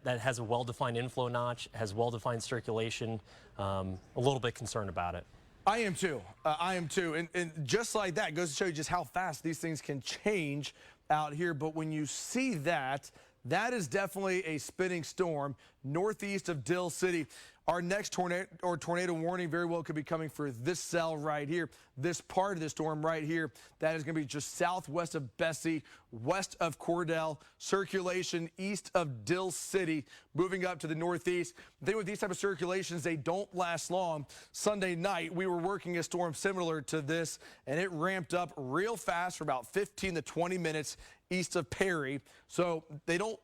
that has a well-defined inflow notch, has well-defined circulation. A little bit concerned about it. I am too. And just like that goes to show you just how fast these things can change out here. But when you see that, that is definitely a spinning storm northeast of Dill City. Our next tornado warning very well could be coming for this cell right here, this part of the storm right here. That is going to be just southwest of Bessie, west of Cordell, circulation east of Dill City, moving up to the northeast. The thing with these type of circulations, they don't last long. Sunday night, we were working a storm similar to this, and it ramped up real fast for about 15 to 20 minutes east of Perry. So they don't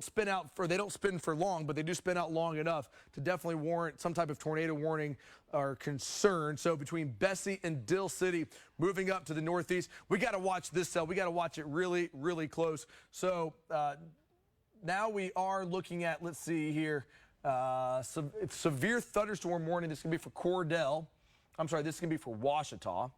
spin for long, but they do spin out long enough to definitely warrant some type of tornado warning or concern. So between Bessie and Dill City, moving up to the northeast, we got to watch this cell. We got to watch it really, really close. So now we are looking at, let's see here, it's severe thunderstorm warning. This can be for Cordell. I'm sorry, this can be for Ouachita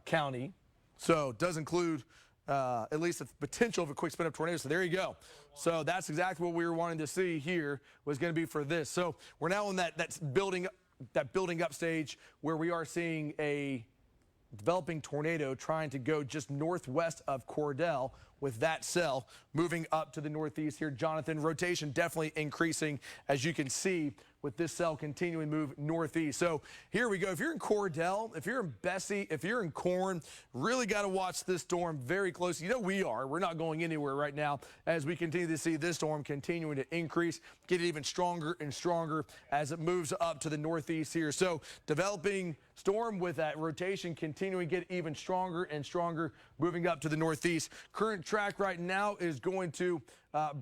County. So it does include at least the potential of a quick spin up tornado. So there you go. So that's exactly what we were wanting to see here was going to be for this. So we're now in that building up stage where we are seeing a developing tornado trying to go just northwest of Cordell with that cell moving up to the northeast here. Jonathan, rotation definitely increasing, as you can see, with this cell continuing to move northeast. So here we go. If you're in Cordell, if you're in Bessie, if you're in Corn, really got to watch this storm very closely. You know we are. We're not going anywhere right now as we continue to see this storm continuing to increase, get even stronger and stronger as it moves up to the northeast here. So developing storm with that rotation continuing to get even stronger and stronger, moving up to the northeast. Current track right now is going to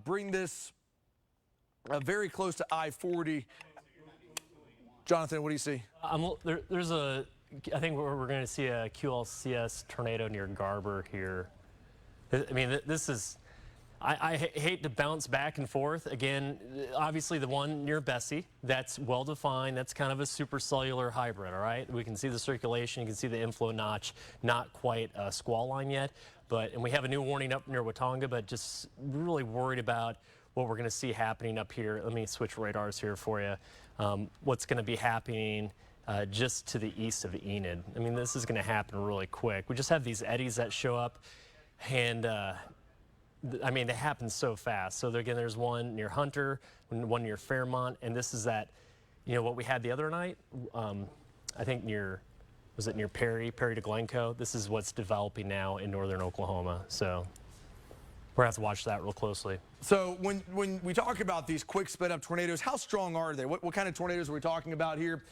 bring this very close to I-40. Jonathan, what do you see? There's I think we're going to see a QLCS tornado near Garber here. I mean, this is, I hate to bounce back and forth. Again, obviously the one near Bessie, that's well-defined. That's kind of a supercellular hybrid, all right? We can see the circulation. You can see the inflow notch, not quite a squall line yet. And we have a new warning up near Watonga, but just really worried about what we're going to see happening up here. Let me switch radars here for you. What's going to be happening just to the east of Enid. I mean, this is going to happen really quick. We just have these eddies that show up, and I mean, they happen so fast. So again, there's one near Hunter, one near Fairmont, and this is that, you know, what we had the other night, I think was it near Perry to Glencoe? This is what's developing now in northern Oklahoma. So we're going to have to watch that real closely. So when we talk about these quick spin up tornadoes, how strong are they? What kind of tornadoes are we talking about here?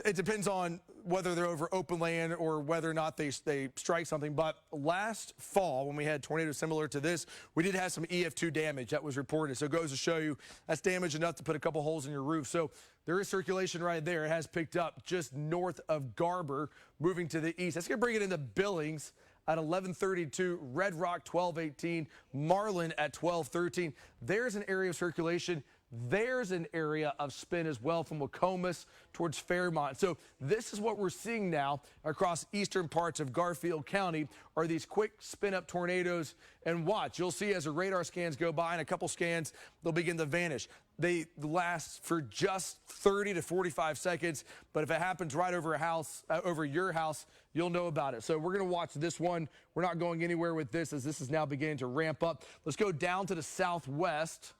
It depends on whether they're over open land or whether or not they strike something. But last fall, when we had tornadoes similar to this, we did have some EF2 damage that was reported. So it goes to show you that's damage enough to put a couple holes in your roof. So there is circulation right there. It has picked up just north of Garber, moving to the east. That's going to bring it into Billings at 11:32, Red Rock 12:18, Marlin at 12:13. There's an area of circulation. There's an area of spin as well from Wacomas towards Fairmont. So this is what we're seeing now across eastern parts of Garfield County are these quick spin-up tornadoes. And watch, you'll see as the radar scans go by, and a couple scans, they'll begin to vanish. They last for just 30 to 45 seconds, but if it happens right over a house, over your house, you'll know about it. So we're going to watch this one. We're not going anywhere with this as this is now beginning to ramp up. Let's go down to the southwest.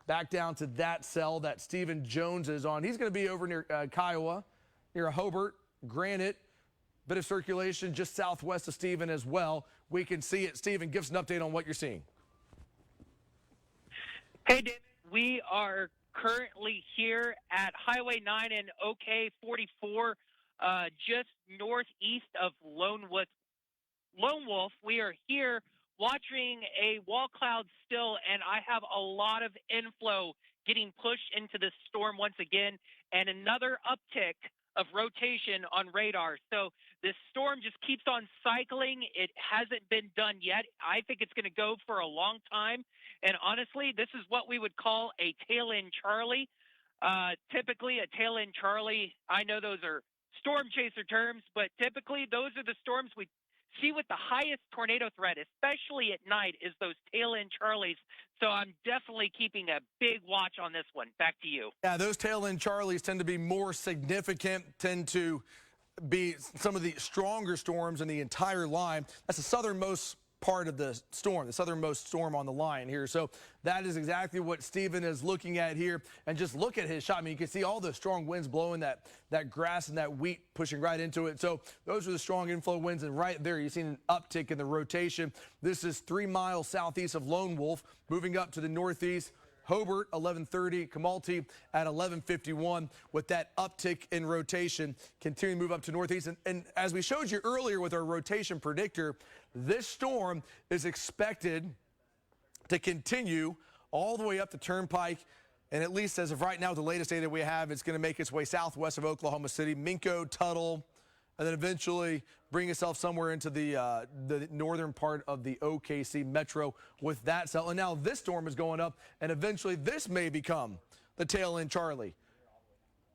Back down to that cell that Stephen Jones is on. He's going to be over near Kiowa, near Hobart, Granite. Bit of circulation just southwest of Stephen as well. We can see it. Stephen, give us an update on what you're seeing. Hey, David. We are currently here at Highway 9 and OK 44, just northeast of Lone Wolf. We are here watching a wall cloud still, and I have a lot of inflow getting pushed into this storm once again, and another uptick of rotation on radar. So this storm just keeps on cycling. It hasn't been done yet. I think it's going to go for a long time. And honestly, this is what we would call a tail-end Charlie. Typically, a tail-end Charlie, I know those are storm chaser terms, but typically those are the storms we see what the highest tornado threat, especially at night, is those tail end Charlies. So I'm definitely keeping a big watch on this one. Back to you. Yeah, those tail end Charlies tend to be more significant, tend to be some of the stronger storms in the entire line. That's the southernmost part of the storm, the southernmost storm on the line here. So that is exactly what Steven is looking at here. And just look at his shot. I mean, you can see all the strong winds blowing that grass and that wheat pushing right into it. So those are the strong inflow winds. And right there, you've seen an uptick in the rotation. This is 3 miles southeast of Lone Wolf, moving up to the northeast. Hobart, 1130, Camalti at 1151 with that uptick in rotation, continuing to move up to northeast. And as we showed you earlier with our rotation predictor, this storm is expected to continue all the way up the Turnpike. And at least as of right now, the latest data we have, it's going to make its way southwest of Oklahoma City, Minco, Tuttle, and then eventually bring itself somewhere into the northern part of the OKC metro with that cell. And now this storm is going up, and eventually this may become the tail end Charlie,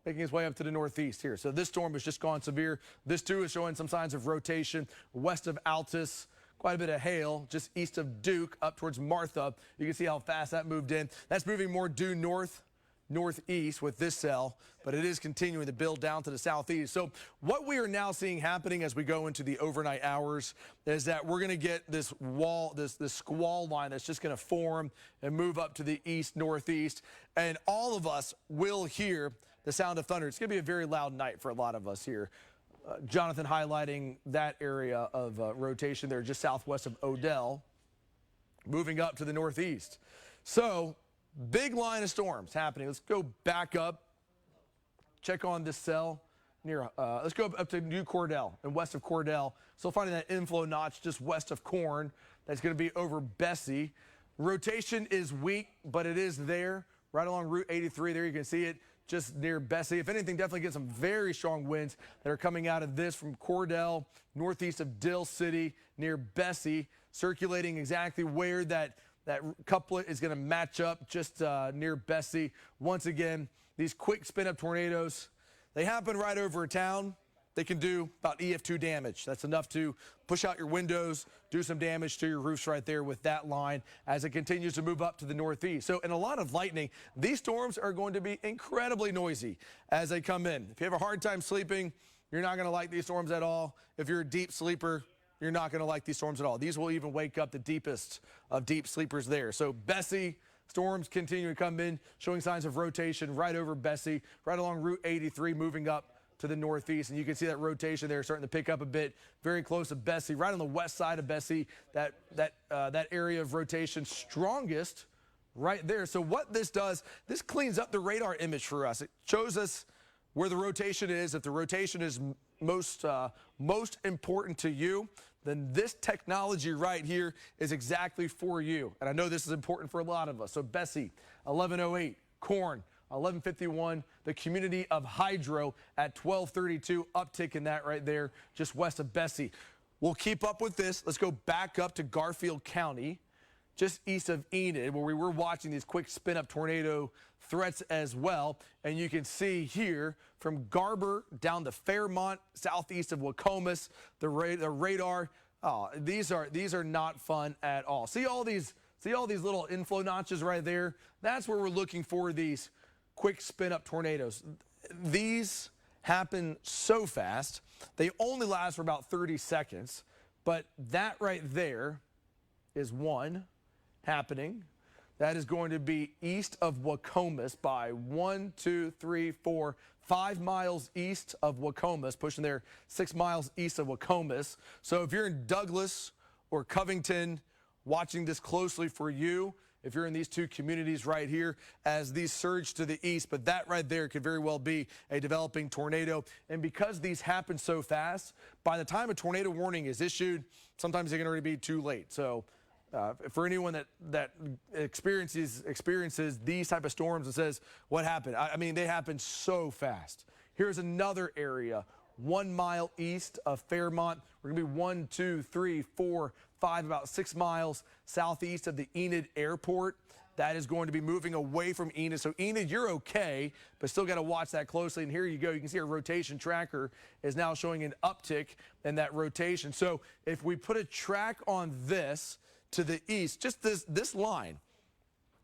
making its way up to the northeast here. So this storm has just gone severe. This too is showing some signs of rotation west of Altus. Quite a bit of hail just east of Duke up towards Martha. You can see how fast that moved in. That's moving more due northeast with this cell, but it is continuing to build down to the southeast. So what we are now seeing happening as we go into the overnight hours is that we're going to get this wall, this squall line that's just going to form and move up to the east northeast, and all of us will hear the sound of thunder. It's going to be a very loud night for a lot of us here. Jonathan highlighting that area of rotation there just southwest of Odell, moving up to the northeast. So big line of storms happening. Let's go back up, check on this cell near, let's go up to New Cordell and west of Cordell. So finding that inflow notch just west of Corn. That's going to be over Bessie. Rotation is weak, but it is there right along Route 83 there. You can see it just near Bessie. If anything, definitely get some very strong winds that are coming out of this from Cordell, northeast of Dill City, near Bessie, circulating exactly where that couplet is going to match up just near Bessie. Once again, these quick spin-up tornadoes, they happen right over a town. They can do about EF2 damage. That's enough to push out your windows, do some damage to your roofs right there with that line as it continues to move up to the northeast. So in a lot of lightning, these storms are going to be incredibly noisy as they come in. If you have a hard time sleeping, you're not going to like these storms at all. If you're a deep sleeper, you're not going to like these storms at all. These will even wake up the deepest of deep sleepers there. So Bessie, storms continue to come in, showing signs of rotation right over Bessie, right along Route 83, moving up to the northeast. And you can see that rotation there starting to pick up a bit, very close to Bessie, right on the west side of Bessie, that area of rotation strongest right there. So what this does, this cleans up the radar image for us. It shows us where the rotation is. If the rotation is most important to you, then this technology right here is exactly for you. And I know this is important for a lot of us. So Bessie, 1108, Corn, 1151, the community of Hydro at 1232, uptick in that right there, just west of Bessie. We'll keep up with this. Let's go back up to Garfield County, just east of Enid, where we were watching these quick spin-up tornado threats as well. And you can see here from Garber down to Fairmont, southeast of Wacomas, the radar. Oh, these are not fun at all. See all these little inflow notches right there? That's where we're looking for these quick spin-up tornadoes. These happen so fast. They only last for about 30 seconds, but that right there is one happening. That is going to be east of Wacomas by 1, 2, 3, 4, 5 miles east of Wacomas, pushing there 6 miles east of Wacomas. So if you're in Douglas or Covington, watching this closely for you, if you're in these two communities right here as these surge to the east, but that right there could very well be a developing tornado. And because these happen so fast, by the time a tornado warning is issued, sometimes it can already be too late. So for anyone that experiences these type of storms and says, what happened? I mean, they happen so fast. Here's another area, 1 mile east of Fairmont. We're going to be 1, 2, 3, 4, 5, about 6 miles southeast of the Enid Airport. that is going to be moving away from Enid. So Enid, you're okay, but still got to watch that closely. And here you go. You can see our rotation tracker is now showing an uptick in that rotation. So if we put a track on this to the east, just this line,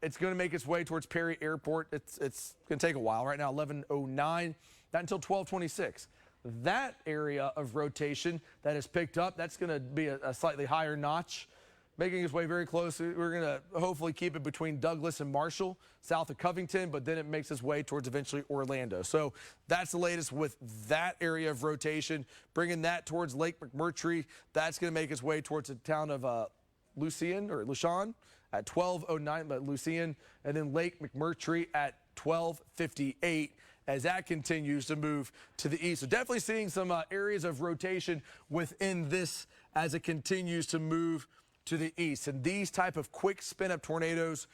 it's going to make its way towards Perry Airport. It's going to take a while. Right now, 11:09, not until 12:26. That area of rotation that is picked up, that's going to be a slightly higher notch, making its way very close. We're going to hopefully keep it between Douglas and Marshall, south of Covington, but then it makes its way towards eventually Orlando. So that's the latest with that area of rotation. Bringing that towards Lake McMurtry, that's going to make its way towards the town of Lucian at 12:09, but Lucian, and then Lake McMurtry at 12:58. As that continues to move to the east. So definitely seeing some areas of rotation within this as it continues to move to the east. And these type of quick spin-up tornadoes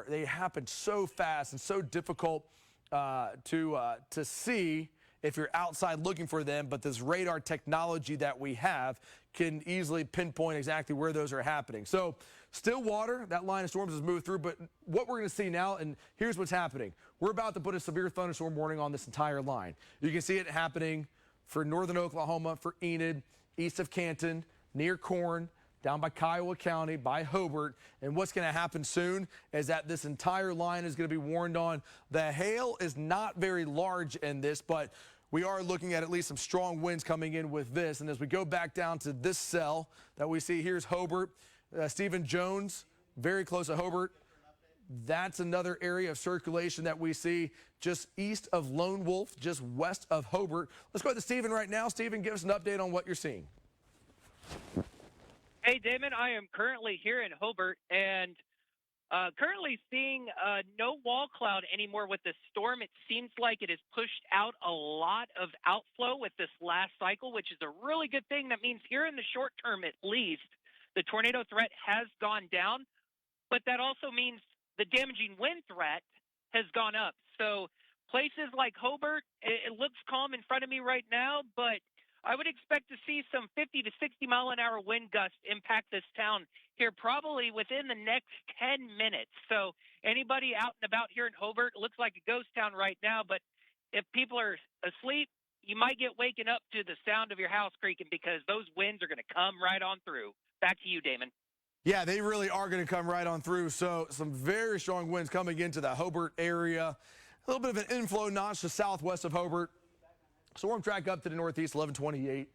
they happen so fast and so difficult to see if you're outside looking for them. But this radar technology that we have can easily pinpoint exactly where those are happening. So still water, that line of storms has moved through, but what we're going to see now, and here's what's happening. We're about to put a severe thunderstorm warning on this entire line. You can see it happening for northern Oklahoma, for Enid, east of Canton, near Corn, down by Kiowa County, by Hobart. And what's going to happen soon is that this entire line is going to be warned on. The hail is not very large in this, but we are looking at least some strong winds coming in with this. And as we go back down to this cell that we see, here's Hobart. Stephen Jones, very close to Hobart. That's another area of circulation that we see just east of Lone Wolf, just west of Hobart. Let's go to Stephen right now. Stephen, give us an update on what you're seeing. Hey, Damon, I am currently here in Hobart and currently seeing no wall cloud anymore with the storm. It seems like it has pushed out a lot of outflow with this last cycle, which is a really good thing. That means here in the short term, at least, the tornado threat has gone down, but that also means the damaging wind threat has gone up. So places like Hobart, it looks calm in front of me right now, but I would expect to see some 50 to 60 mile an hour wind gusts impact this town here probably within the next 10 minutes. So anybody out and about here in Hobart, it looks like a ghost town right now, but if people are asleep, you might get waken up to the sound of your house creaking because those winds are going to come right on through. Back to you, Damon. Yeah, they really are going to come right on through. So some very strong winds coming into the Hobart area. A little bit of an inflow notch to southwest of Hobart. Storm track up to the northeast, 11:28.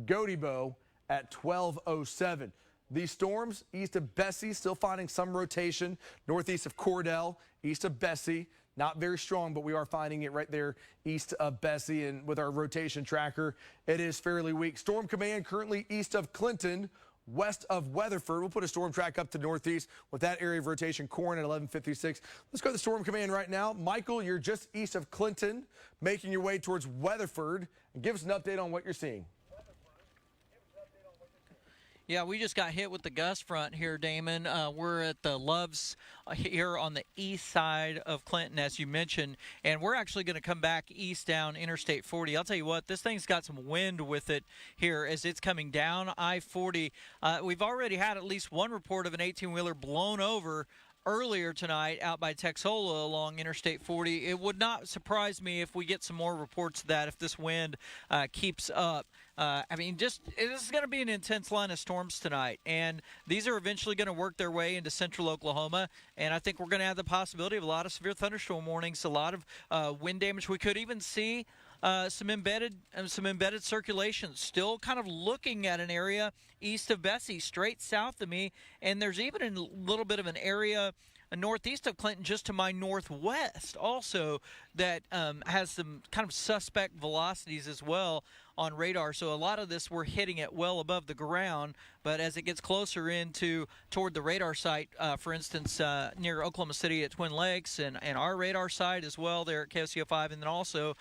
Godebo at 12:07. These storms east of Bessie still finding some rotation. Northeast of Cordell, east of Bessie. Not very strong, but we are finding it right there east of Bessie. And with our rotation tracker, it is fairly weak. Storm command currently east of Clinton, west of Weatherford. We'll put a storm track up to northeast with that area of rotation. Corn at 11:56. Let's go to the storm command right now. Michael, you're just east of Clinton, making your way towards Weatherford. And give us an update on what you're seeing. Yeah, we just got hit with the gust front here, Damon. We're at the Loves here on the east side of Clinton, as you mentioned, and we're actually going to come back east down Interstate 40. I'll tell you what, this thing's got some wind with it here as it's coming down I-40. We've already had at least one report of an 18-wheeler blown over earlier tonight out by Texola along Interstate 40. It would not surprise me if we get some more reports of that if this wind keeps up. I mean, this is going to be an intense line of storms tonight, and these are eventually going to work their way into central Oklahoma, and I think we're going to have the possibility of a lot of severe thunderstorm warnings, a lot of wind damage. We could even see some embedded circulation. Still kind of looking at an area east of Bessie, straight south of me, and there's even a little bit of an area northeast of Clinton just to my northwest also that has some kind of suspect velocities as well on radar. So a lot of this we're hitting it well above the ground, but as it gets closer toward the radar site, for instance, near Oklahoma City at Twin Lakes and our radar site as well there at KOCO 5, and then also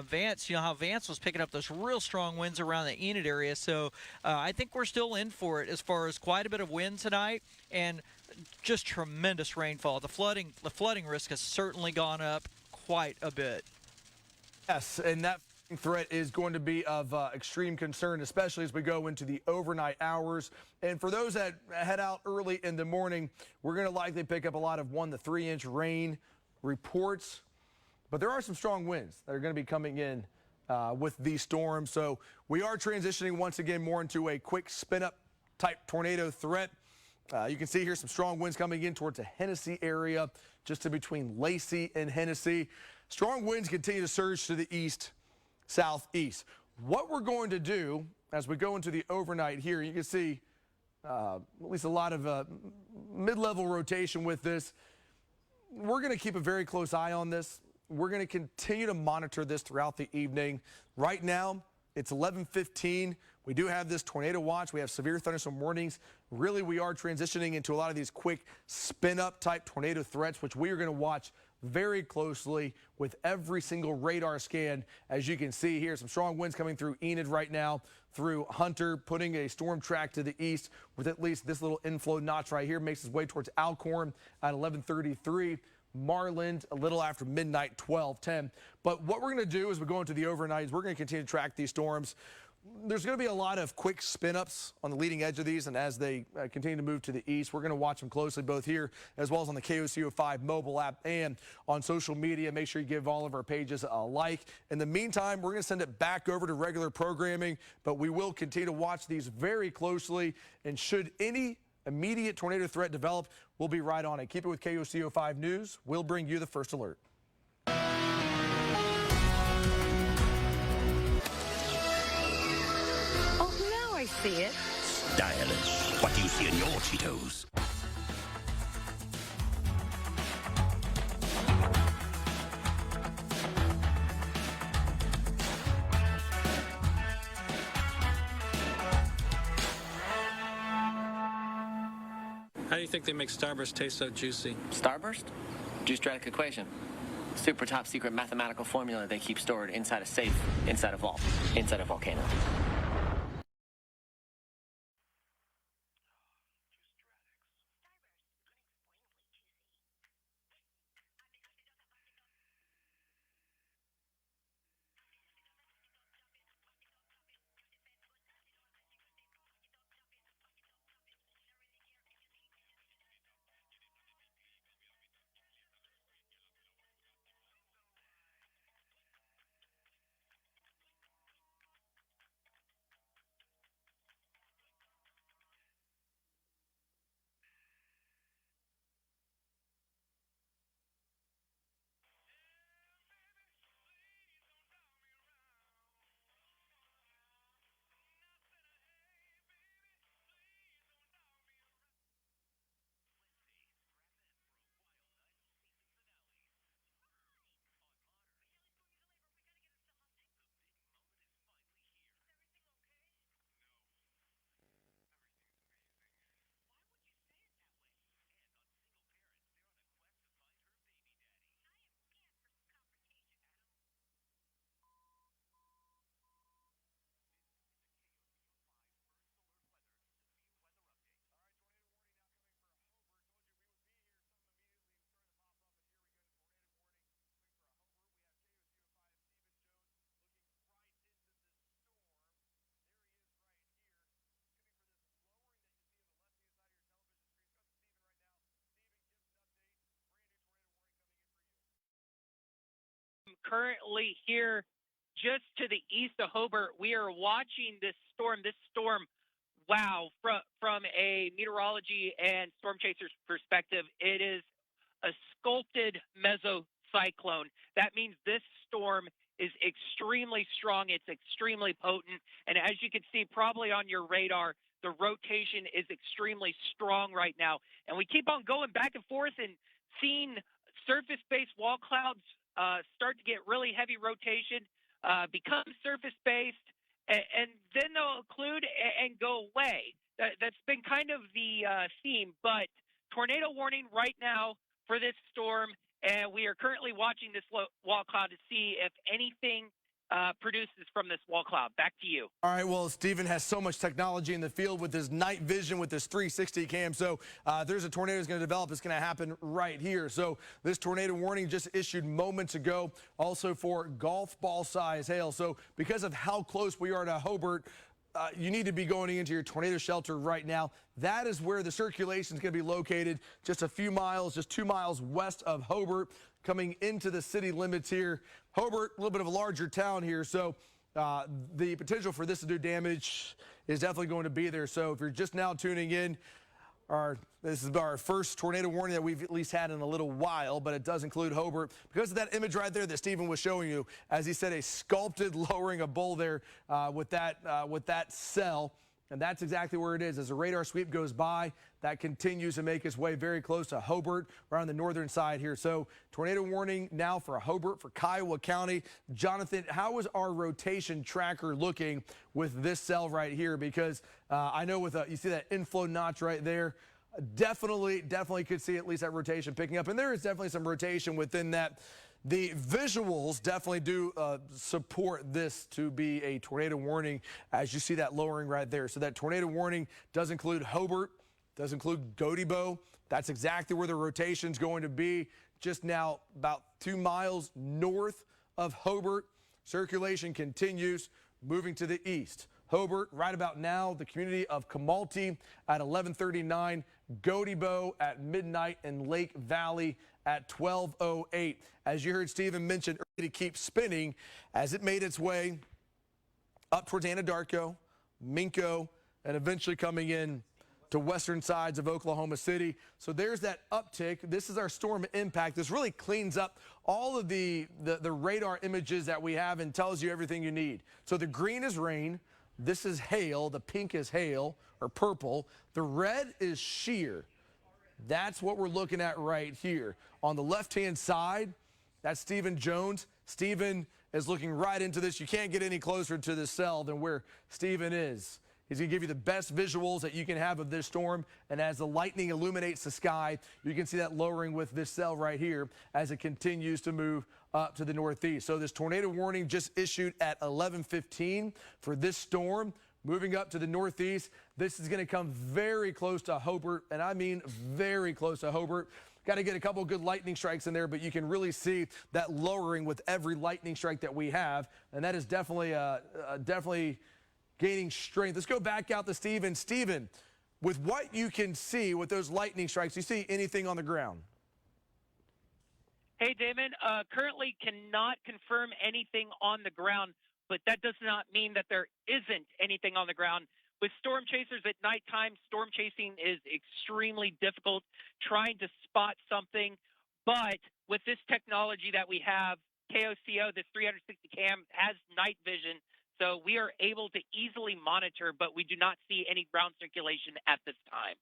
Vance, you know how Vance was picking up those real strong winds around the Enid area. So I think we're still in for it as far as quite a bit of wind tonight and just tremendous rainfall. The flooding risk has certainly gone up quite a bit. Yes, and that Threat is going to be of extreme concern, especially as we go into the overnight hours. And for those that head out early in the morning, we're going to likely pick up a lot of 1 to 3 inch rain reports. But there are some strong winds that are going to be coming in with these storms. So we are transitioning once again more into a quick spin up type tornado threat. You can see here some strong winds coming in towards the Hennessy area, just in between Lacey and Hennessy. Strong winds continue to surge to the east, southeast. What we're going to do as we go into the overnight here, you can see at least a lot of mid-level rotation with this. We're going to keep a very close eye on this. We're going to continue to monitor this throughout the evening. Right now, it's 11:15. We do have this tornado watch. We have severe thunderstorm warnings. Really, we are transitioning into a lot of these quick spin-up type tornado threats, which we are going to watch very closely with every single radar scan. As you can see here, some strong winds coming through Enid right now, through Hunter, putting a storm track to the east with at least this little inflow notch right here, makes its way towards Alcorn at 11:33. Marland a little after midnight, 12:10. But what we're going to do as we go into the overnight is we're going to continue to track these storms. There's going to be a lot of quick spin-ups on the leading edge of these, and as they continue to move to the east, we're going to watch them closely both here as well as on the KOCO 5 mobile app and on social media. Make sure you give all of our pages a like. In the meantime, we're going to send it back over to regular programming, but we will continue to watch these very closely, and should any immediate tornado threat develop, we'll be right on it. Keep it with KOCO 5 News. We'll bring you the first alert. I see it. Stylish. What do you see in your Cheetos? How do you think they make Starburst taste so juicy? Starburst? Juice-Dredic equation. Super top secret mathematical formula they keep stored inside a safe, inside a vault, inside a volcano. Currently here just to the east of Hobart. We are watching this storm. Wow, from a meteorology and storm chasers perspective, it is a sculpted mesocyclone. That means this storm is extremely strong. It's extremely potent. And as you can see probably on your radar, the rotation is extremely strong right now. And we keep on going back and forth and seeing surface-based wall clouds start to get really heavy rotation, become surface-based, and then they'll occlude and go away. That's been kind of the theme, but tornado warning right now for this storm, and we are currently watching this wall cloud to see if anything produces from this wall cloud. Back to you. All right, well, Stephen has so much technology in the field with his night vision, with his 360 cam. So there's a tornado that's going to develop. It's going to happen right here. So this tornado warning just issued moments ago, also for golf ball size hail. So because of how close we are to Hobart, you need to be going into your tornado shelter right now. That is where the circulation is going to be located, just a few miles, just 2 miles west of Hobart, coming into the city limits here. Hobart, a little bit of a larger town here, so the potential for this to do damage is definitely going to be there. So if you're just now tuning in, this is our first tornado warning that we've at least had in a little while, but it does include Hobart. Because of that image right there that Stephen was showing you, as he said, a sculpted lowering a bull there with that cell. And that's exactly where it is. As the radar sweep goes by, that continues to make its way very close to Hobart, right on the northern side here. So tornado warning now for Hobart, for Kiowa County. Jonathan, how is our rotation tracker looking with this cell right here? Because I know with you see that inflow notch right there. Definitely could see at least that rotation picking up. And there is definitely some rotation within that. The visuals definitely do support this to be a tornado warning, as you see that lowering right there. So that tornado warning does include Hobart, does include Gotebo. That's exactly where the rotation's going to be, just now about 2 miles north of Hobart. Circulation continues, moving to the east. Hobart, right about now, the community of Camalti at 11:39, Gotebo at midnight, and Lake Valley at 12:08. As you heard Stephen mention, to keep spinning as it made its way up towards Anadarko, Minko, and eventually coming in to western sides of Oklahoma City. So there's that uptick. This is our storm impact. This really cleans up all of the radar images that we have and tells you everything you need. So the green is rain. This is hail. The pink is hail, or purple. The red is shear. That's what we're looking at right here. On the left-hand side, that's Stephen Jones. Stephen is looking right into this. You can't get any closer to this cell than where Stephen is. He's going to give you the best visuals that you can have of this storm. And as the lightning illuminates the sky, you can see that lowering with this cell right here as it continues to move up to the northeast. So this tornado warning just issued at 11:15 for this storm. Moving up to the northeast, this is going to come very close to Hobart, and I mean very close to Hobart. Got to get a couple good lightning strikes in there, but you can really see that lowering with every lightning strike that we have, and that is definitely gaining strength. Let's go back out to Stephen. Stephen, with what you can see with those lightning strikes, you see anything on the ground? Hey, Damon, currently cannot confirm anything on the ground, but that does not mean that there isn't anything on the ground. With storm chasers at nighttime, storm chasing is extremely difficult, trying to spot something. But with this technology that we have, KOCO, this 360 cam, has night vision. So we are able to easily monitor, but we do not see any ground circulation at this time.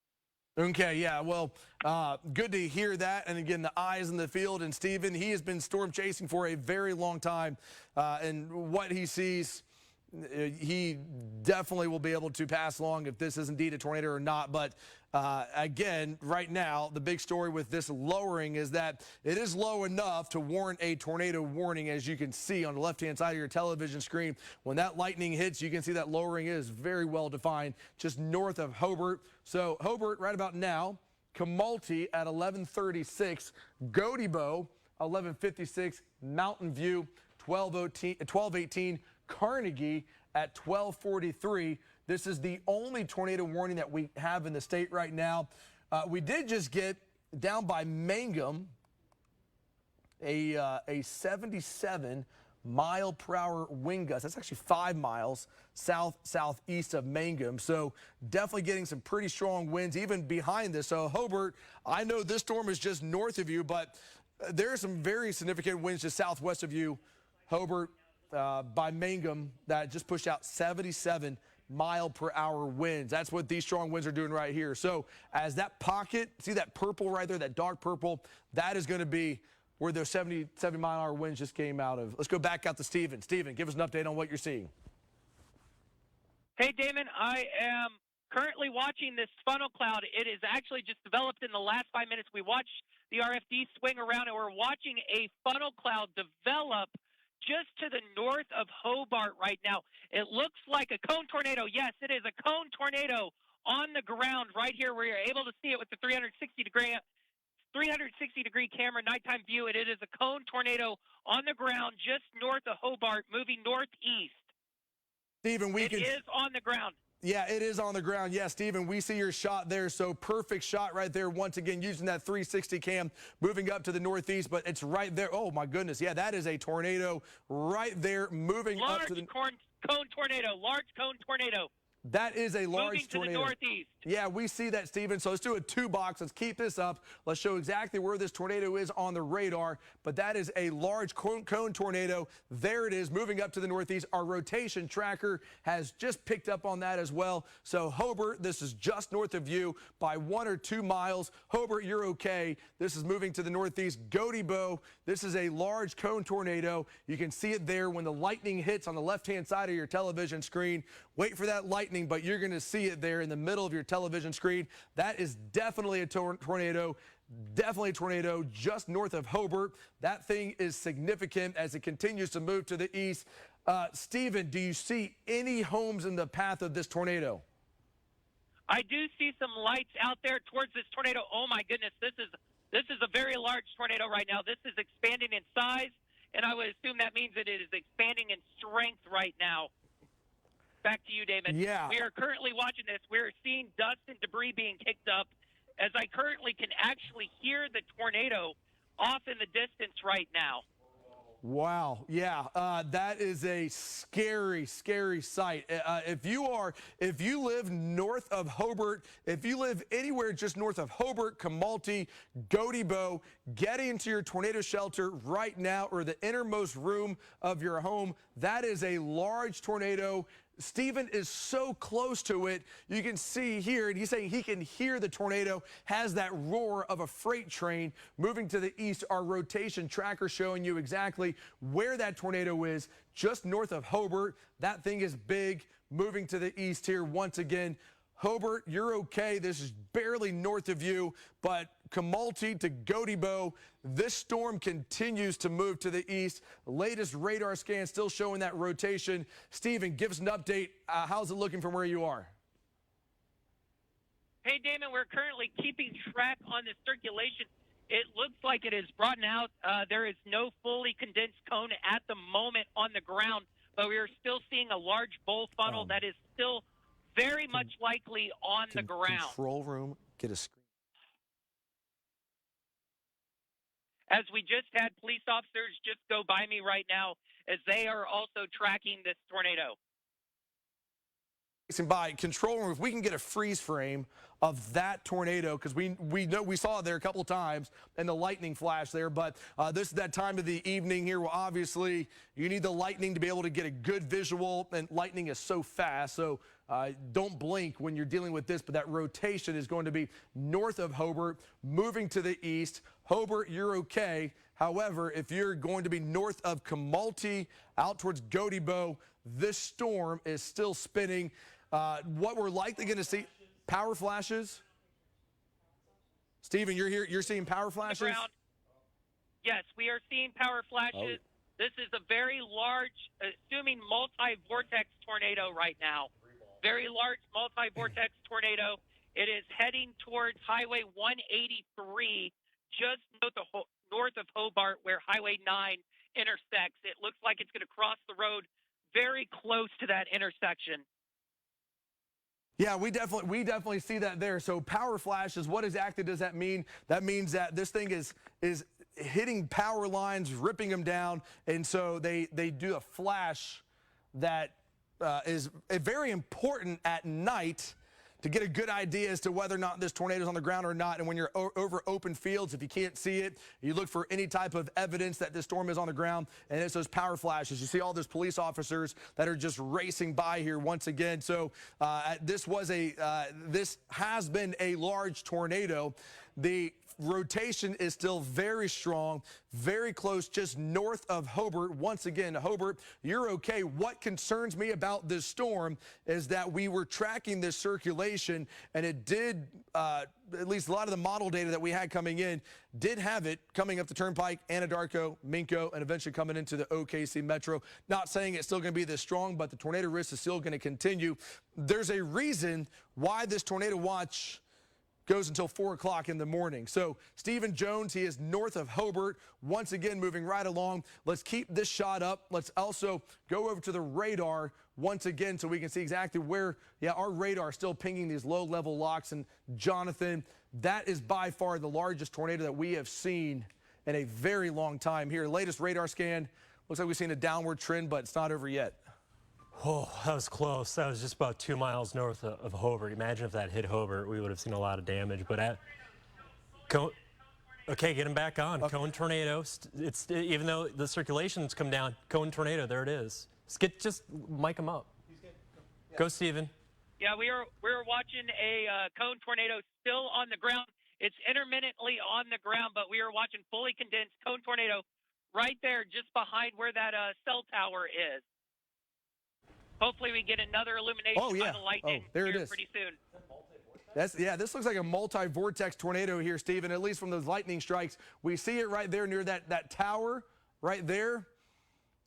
Okay, yeah, well, good to hear that. And again, the eyes in the field. And Stephen, he has been storm chasing for a very long time. And what he sees, he definitely will be able to pass along if this is indeed a tornado or not. But again, right now, the big story with this lowering is that it is low enough to warrant a tornado warning, as you can see on the left-hand side of your television screen. When that lightning hits, you can see that lowering is very well defined just north of Hobart. So Hobart right about now, Camalti at 11:36, Gotebo 11:56, Mountain View 12:18, Carnegie at 12:43. This is the only tornado warning that we have in the state right now. We did just get down by Mangum a 77 mile per hour wind gust. That's actually 5 miles southeast of Mangum. So definitely getting some pretty strong winds even behind this. So Hobart, I know this storm is just north of you, but there are some very significant winds just southwest of you, Hobart, by Mangum, that just pushed out 77 mile per hour winds. That's what these strong winds are doing right here. So as that pocket, see that purple right there, that dark purple, that is going to be where those 77 mile an hour winds just came out of. Let's go back out to Stephen. Stephen, give us an update on what you're seeing. Hey, Damon, I am currently watching this funnel cloud. It is actually just developed in the last 5 minutes. We watched the RFD swing around, and we're watching a funnel cloud develop just to the north of Hobart right now. It looks like a cone tornado. Yes, it is a cone tornado on the ground right here. We're able to see it with the 360-degree camera nighttime view. It is a cone tornado on the ground just north of Hobart, moving northeast. Stephen, It is on the ground. Yeah, it is on the ground. Yeah, Stephen, we see your shot there. So perfect shot right there. Once again, using that 360 cam, moving up to the northeast, but it's right there. Oh, my goodness. Yeah, that is a tornado right there, moving up to the cone tornado. Large cone tornado. That is a large tornado. Moving to the northeast. Yeah, we see that, Stephen. So let's do a 2-box. Let's keep this up. Let's show exactly where this tornado is on the radar. But that is a large cone tornado. There it is, moving up to the northeast. Our rotation tracker has just picked up on that as well. So Hobart, this is just north of you by 1 or 2 miles. Hobart, you're okay. This is moving to the northeast. Gotebo, this is a large cone tornado. You can see it there when the lightning hits on the left-hand side of your television screen. Wait for that lightning, but you're going to see it there in the middle of your television screen. That is definitely a tornado. Definitely a tornado just north of Hobart. That thing is significant as it continues to move to the east. Stephen, do you see any homes in the path of this tornado? I do see some lights out there towards this tornado. Oh my goodness, this is a very large tornado right now. This is expanding in size, and I would assume that means that it is expanding in strength right now. Back to you, David. Yeah. We are currently watching this. We're seeing dust and debris being kicked up as I currently can actually hear the tornado off in the distance right now. Wow. Yeah, that is a scary, scary sight. If you live north of Hobart, if you live anywhere just north of Hobart, Camalti, Gotebo, get into your tornado shelter right now or the innermost room of your home. That is a large tornado. Stephen is so close to it. You can see here, and he's saying he can hear the tornado, has that roar of a freight train moving to the east. Our rotation tracker showing you exactly where that tornado is, just north of Hobart. That thing is big, moving to the east here once again. Hobart, you're okay. This is barely north of you, but Camalti to Gotebo, this storm continues to move to the east. Latest radar scan still showing that rotation. Stephen, give us an update. How's it looking from where you are? Hey, Damon, we're currently keeping track on the circulation. It looks like it is broadened out. There is no fully condensed cone at the moment on the ground, but we are still seeing a large bowl funnel that is still very much likely on the ground. Control room, get a screen. As we just had police officers just go by me right now as they are also tracking this tornado. By control room, if we can get a freeze frame of that tornado, because we know we saw it there a couple of times and the lightning flash there, but this is that time of the evening here where obviously you need the lightning to be able to get a good visual, and lightning is so fast, so don't blink when you're dealing with this. But that rotation is going to be north of Hobart, moving to the east. Hobart, you're okay. However, if you're going to be north of Camalti out towards Gotebo, this storm is still spinning. What we're likely going to see, power flashes. Stephen, you're here. You're seeing power flashes? Yes, we are seeing power flashes. This is a very large, assuming multi-vortex tornado right now. Very large multi-vortex tornado. It is heading towards Highway 183, just north of Hobart, where Highway 9 intersects. It looks like it's going to cross the road very close to that intersection. Yeah, we definitely see that there. So power flashes, what exactly does that mean? That means that this thing is hitting power lines, ripping them down, and so they do a flash that is very important at night to get a good idea as to whether or not this tornado is on the ground or not. And when you're over open fields, if you can't see it, you look for any type of evidence that this storm is on the ground, and it's those power flashes. You see all those police officers that are just racing by here once again. So this has been a large tornado. The rotation is still very strong, very close, just north of Hobart. Once again, Hobart, you're okay. What concerns me about this storm is that we were tracking this circulation, and it did, at least a lot of the model data that we had coming in, did have it coming up the Turnpike, Anadarko, Minco, and eventually coming into the OKC Metro. Not saying it's still going to be this strong, but the tornado risk is still going to continue. There's a reason why this tornado watch goes until 4 o'clock in the morning. So Stephen Jones, he is north of Hobart, once again moving right along. Let's keep this shot up. Let's also go over to the radar once again so we can see exactly where, our radar is still pinging these low-level locks. And Jonathan, that is by far the largest tornado that we have seen in a very long time here. Latest radar scan, looks like we've seen a downward trend, but it's not over yet. Oh, that was close. That was just about 2 miles north of Hobart. Imagine if that hit Hobart, we would have seen a lot of damage. But okay, get him back on. Okay. Cone tornado. It's even though the circulation's come down, cone tornado. There it is. Just mic him up. Go, Steven. Yeah, we're watching a cone tornado still on the ground. It's intermittently on the ground, but we are watching fully condensed cone tornado right there, just behind where that cell tower is. Hopefully we get another illumination by the lightning there it is. Pretty soon. This looks like a multi-vortex tornado here, Stephen, at least from those lightning strikes. We see it right there near that tower right there.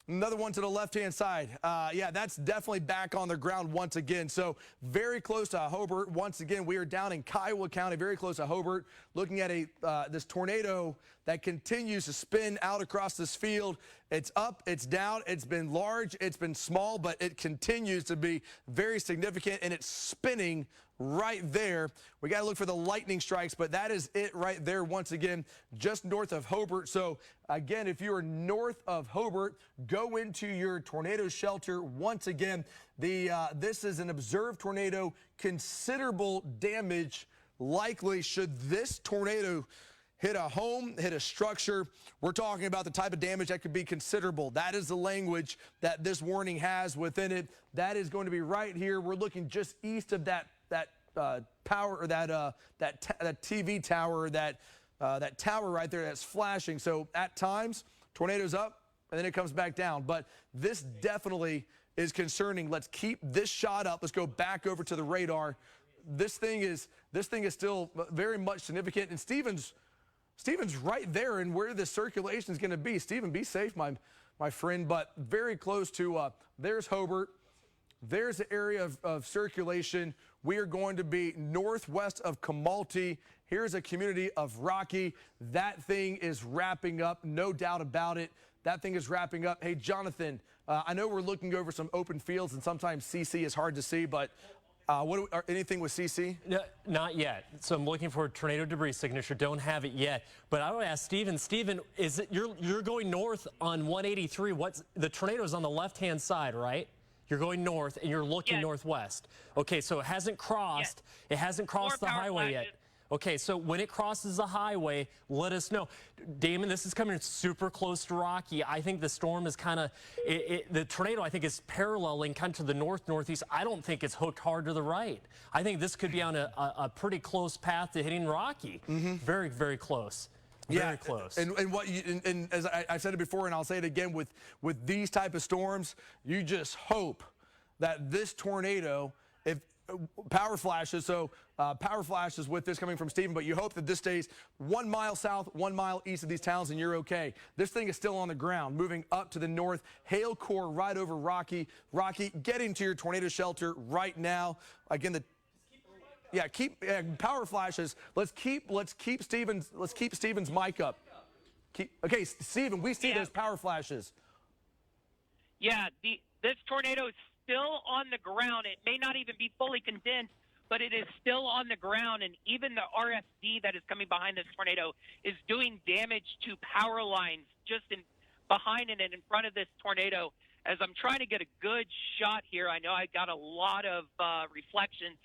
Another one to the left-hand side. That's definitely back on the ground once again. So very close to Hobart. Once again, we are down in Kiowa County, very close to Hobart, looking at this tornado that continues to spin out across this field. It's up, it's down, it's been large, it's been small, but it continues to be very significant, and it's spinning right there. We got to look for the lightning strikes, but that is it right there once again, just north of Hobart. So again, if you are north of Hobart, go into your tornado shelter. Once again, this is an observed tornado, considerable damage likely should this tornado hit a home, hit a structure. We're talking about the type of damage that could be considerable. That is the language that this warning has within it. That is going to be right here. We're looking just east of that power, or that TV tower, that tower right there that's flashing. So at times, tornadoes up and then it comes back down. But this definitely is concerning. Let's keep this shot up. Let's go back over to the radar. This thing is still very much significant. And Steven's right there and where the circulation is going to be. Steven, be safe, my friend, but very close to, there's Hobart. There's the area of circulation. We are going to be northwest of Comalty. Here's a community of Rocky. That thing is wrapping up, no doubt about it. That thing is wrapping up. Hey, Jonathan, I know we're looking over some open fields, and sometimes CC is hard to see, but anything with CC? No, not yet. So I'm looking for a tornado debris signature. Don't have it yet. But I would ask Steven. Steven, is it you're going north on 183? The tornado's on the left-hand side, right? You're going north and you're looking northwest. Okay, so it hasn't crossed. It hasn't crossed the highway yet. Okay, so when it crosses the highway, let us know. Damon, this is coming super close to Rocky. I think the storm is kind of, the tornado I think is paralleling kind of to the northeast. I don't think it's hooked hard to the right. I think this could be on a pretty close path to hitting Rocky. Mm-hmm. Very, very close. Very close. And as I said it before, and I'll say it again, with these type of storms, you just hope that this tornado, if power flashes, power flashes with this coming from Steven, but you hope that this stays 1 mile south, 1 mile east of these towns, and you're okay. This thing is still on the ground, moving up to the north. Hail core right over Rocky. Rocky, get into your tornado shelter right now. Again, keep power flashes. Let's keep Steven's mic up. Okay, Steven, we see those power flashes. Yeah, this tornado is still on the ground. It may not even be fully condensed, but it is still on the ground, and even the RFD that is coming behind this tornado is doing damage to power lines just behind it and in front of this tornado. As I'm trying to get a good shot here, I know I got a lot of reflections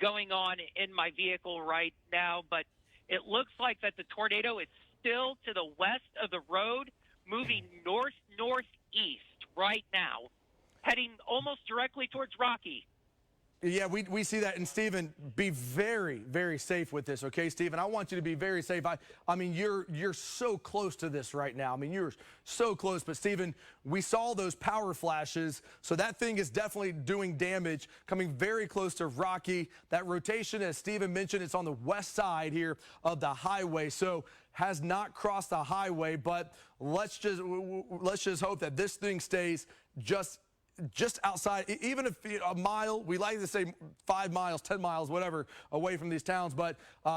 going on in my vehicle right now, but it looks like that the tornado is still to the west of the road, moving northeast right now, heading almost directly towards Rocky. Yeah, we see that. And, Stephen, be very, very safe with this, okay, Stephen? I want you to be very safe. I mean, you're so close to this right now. I mean, you're so close. But, Stephen, we saw those power flashes, so that thing is definitely doing damage, coming very close to Rocky. That rotation, as Stephen mentioned, it's on the west side here of the highway, so has not crossed the highway. But let's just hope that this thing stays just outside, even if a mile, we like to say 5 miles, 10 miles, whatever, away from these towns. But,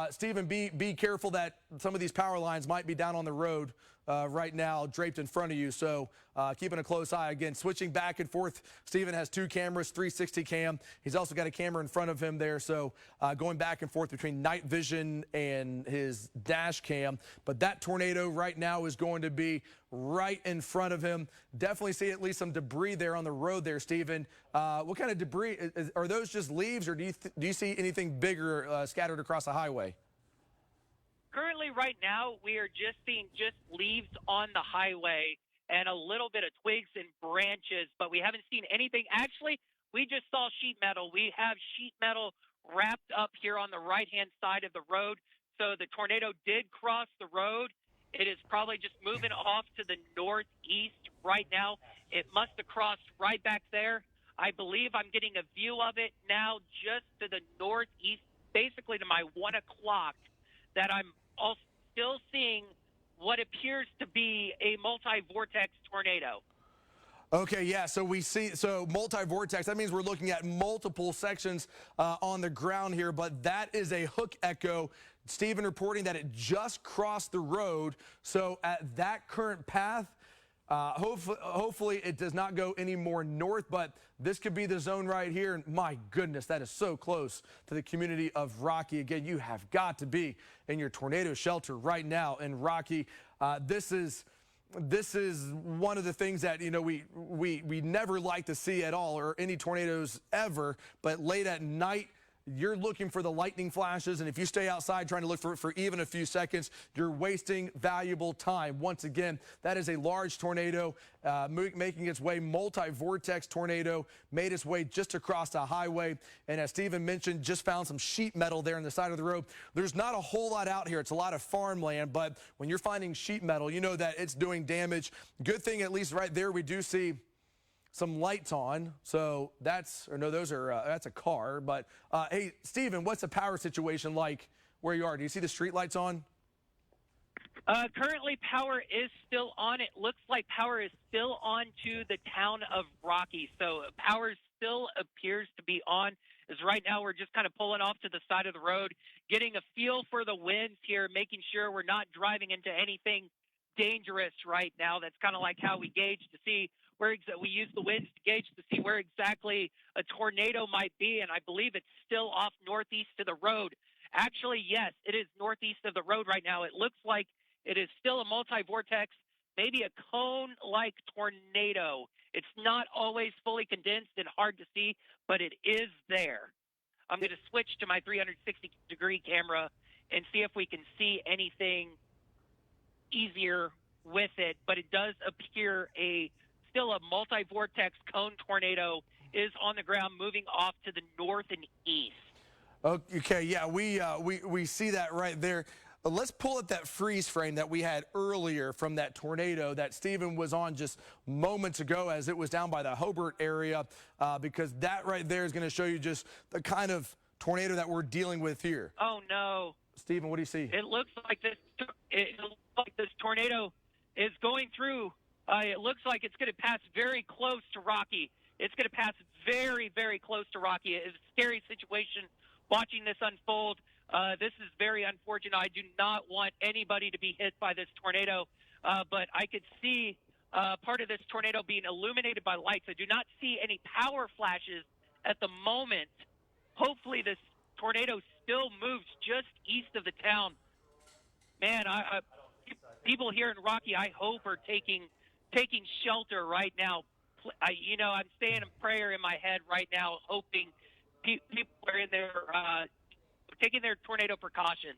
Stephen, be careful that some of these power lines might be down on the road right now, draped in front of you. So keeping a close eye. Again, switching back and forth. Stephen has 2 cameras, 360 cam. He's also got a camera in front of him there. So going back and forth between night vision and his dash cam. But that tornado right now is going to be right in front of him. Definitely see at least some debris there on the road there, Stephen. What kind of debris? Are those just leaves, or do you see anything bigger scattered across the highway? Currently, right now, we are just seeing just leaves on the highway and a little bit of twigs and branches, but we haven't seen anything. Actually, we just saw sheet metal. We have sheet metal wrapped up here on the right-hand side of the road. So the tornado did cross the road. It is probably just moving off to the northeast right now. It must have crossed right back there. I believe I'm getting a view of it now just to the northeast, basically to my 1 o'clock, that I'm also still seeing what appears to be a multi-vortex tornado. Okay, yeah, so we see, so multi-vortex, that means we're looking at multiple sections on the ground here, but that is a hook echo. Stephen reporting that it just crossed the road, so at that current path, hopefully it does not go any more north, but this could be the zone right here. And my goodness, that is so close to the community of Rocky. Again, you have got to be in your tornado shelter right now in Rocky. This is one of the things that, you know, we never like to see at all, or any tornadoes ever. But late at night, you're looking for the lightning flashes, and if you stay outside trying to look for even a few seconds, you're wasting valuable time. Once again, that is a large tornado making its way, multi-vortex tornado, made its way just across the highway. And as Stephen mentioned, just found some sheet metal there on the side of the road. There's not a whole lot out here. It's a lot of farmland, but when you're finding sheet metal, you know that it's doing damage. Good thing, at least right there, we do see some lights on, so that's a car. But hey, Stephen, what's the power situation like where you are? Do you see the street lights on? Currently, power is still on. It looks like power is still on to the town of Rocky, so power still appears to be on. As right now, we're just kind of pulling off to the side of the road, getting a feel for the winds here, making sure we're not driving into anything dangerous right now. That's kind of like how we gauge to see where we use the winds to gauge to see where exactly a tornado might be, and I believe it's still off northeast of the road. Actually, yes, it is northeast of the road right now. It looks like it is still a multi-vortex, maybe a cone-like tornado. It's not always fully condensed and hard to see, but it is there. I'm going to switch to my 360-degree camera and see if we can see anything easier with it, but it does appear still a multi-vortex cone tornado is on the ground, moving off to the north and east. Okay, yeah, we see that right there. Let's pull up that freeze frame that we had earlier from that tornado that Stephen was on just moments ago as it was down by the Hobart area, because that right there is going to show you just the kind of tornado that we're dealing with here. Oh, no. Stephen, what do you see? It looks like this tornado is going through. It looks like it's going to pass very close to Rocky. It's going to pass very, very close to Rocky. It's a scary situation watching this unfold. This is very unfortunate. I do not want anybody to be hit by this tornado, but I could see part of this tornado being illuminated by lights. I do not see any power flashes at the moment. Hopefully this tornado still moves just east of the town. Man, people here in Rocky, I hope, are taking shelter right now. I'm saying a prayer in my head right now, hoping people are in there taking their tornado precautions.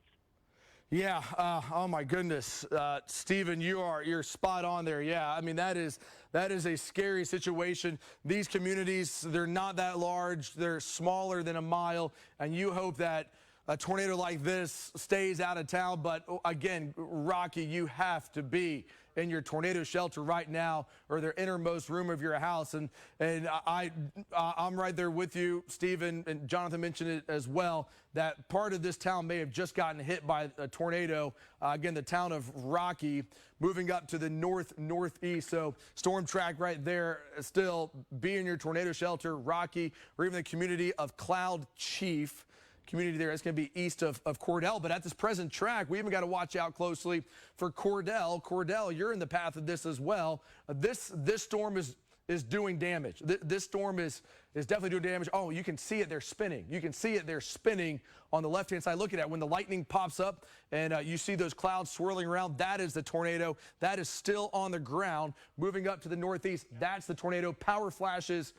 Yeah. Oh my goodness, Stephen, you're spot on there. Yeah. I mean, that is a scary situation. These communities, they're not that large. They're smaller than a mile, and you hope that a tornado like this stays out of town. But again, Rocky, you have to be in your tornado shelter right now, or the innermost room of your house. And I'm right there with you, Stephen, and Jonathan mentioned it as well, that part of this town may have just gotten hit by a tornado. Again, the town of Rocky, moving up to the northeast. So storm track right there. Still be in your tornado shelter, Rocky, or even the community of Cloud Chief. Community there. It's going to be east of Cordell, but at this present track, we even got to watch out closely for Cordell. Cordell, you're in the path of this as well. This storm is doing damage. This storm is definitely doing damage. Oh, you can see it. They're spinning. You can see it. They're spinning on the left-hand side. Look at that. When the lightning pops up and you see those clouds swirling around, that is the tornado. That is still on the ground. Moving up to the northeast, that's the tornado. Power flashes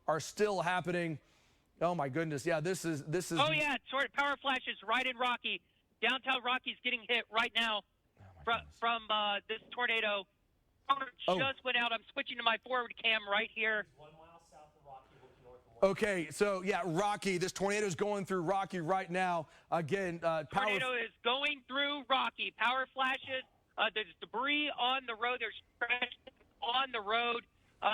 are still happening. Oh my goodness! Yeah, this is. Oh yeah, power flashes right in Rocky. Downtown Rocky's getting hit right now from this tornado. Power just went out. I'm switching to my forward cam right here. 1 mile south of Rocky, looking north. Okay, so yeah, Rocky. This tornado is going through Rocky right now. Again, tornado is going through Rocky. Power flashes. There's debris on the road. There's trash on the road.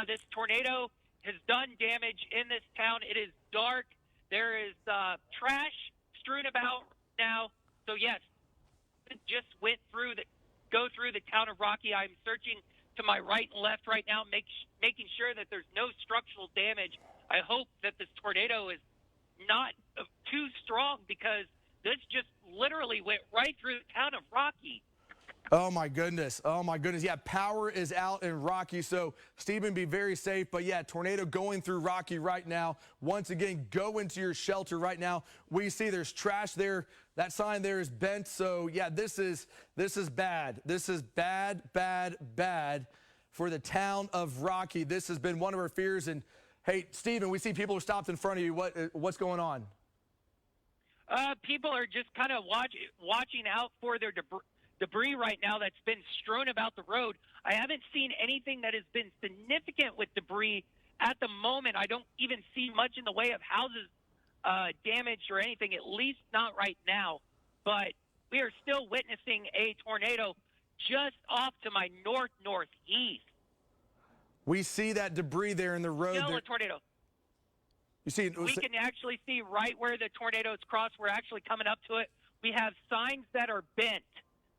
This tornado has done damage in this town. It is dark. There is trash strewn about now. So yes, it just go through the town of Rocky. I'm searching to my right and left right now, making sure that there's no structural damage. I hope that this tornado is not too strong, because this just literally went right through the town of Rocky. Oh my goodness. Oh my goodness. Yeah, power is out in Rocky. So Stephen, be very safe. But yeah, tornado going through Rocky right now. Once again, go into your shelter right now. We see there's trash there. That sign there is bent. So yeah, this is bad. This is bad for the town of Rocky. This has been one of our fears. And hey, Stephen, we see people are stopped in front of you. What's going on? People are just kind of watching out for their debris right now that's been strewn about the road. I haven't seen anything that has been significant with debris at the moment. I don't even see much in the way of houses damaged or anything, at least not right now. But we are still witnessing a tornado just off to my northeast. We see that debris there in the road. Still a tornado. You see, we can actually see right where the tornadoes cross. We're actually coming up to it. We have signs that are bent.